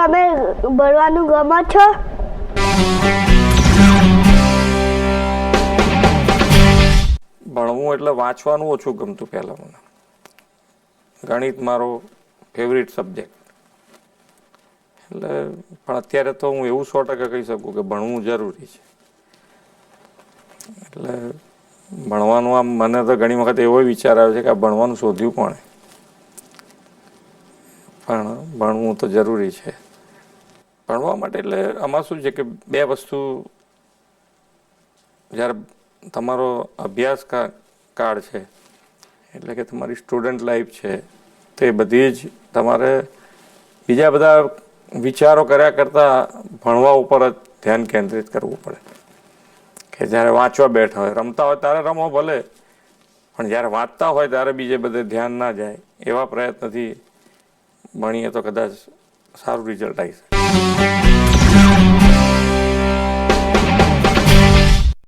તમે ભણવાનું ગમો છો? ભણવું એટલે વાંચવાનું ઓછું ગમતું પહેલાં મને. ગણિત મારો ફેવરિટ સબ્જેક્ટ એટલે, પણ અત્યારે તો હું એવું 100% કહી શકું કે ભણવું જરૂરી છે. એટલે ભણવાનું આમ મને તો ઘણી વખત એવો વિચાર આવે છે કે આ ભણવાનું શોધ્યું કોણે, પણ ભણવું તો જરૂરી છે. ભણવા માટે એટલે આમાં શું છે કે બે વસ્તુ, જ્યારે તમારો અભ્યાસ કાળ છે એટલે કે તમારી સ્ટુડન્ટ લાઈફ છે, તો એ બધી જ તમારે બીજા બધા વિચારો કર્યા કરતાં ભણવા ઉપર જ ધ્યાન કેન્દ્રિત કરવું પડે. કે જ્યારે વાંચવા બેઠા હોય, રમતા હોય ત્યારે રમો ભલે, પણ જ્યારે વાંચતા હોય ત્યારે બીજે બધે ધ્યાન ના જાય. એવા પ્રયત્નથી ભણીએ તો કદાચ સારું રિઝલ્ટ આવી શકે.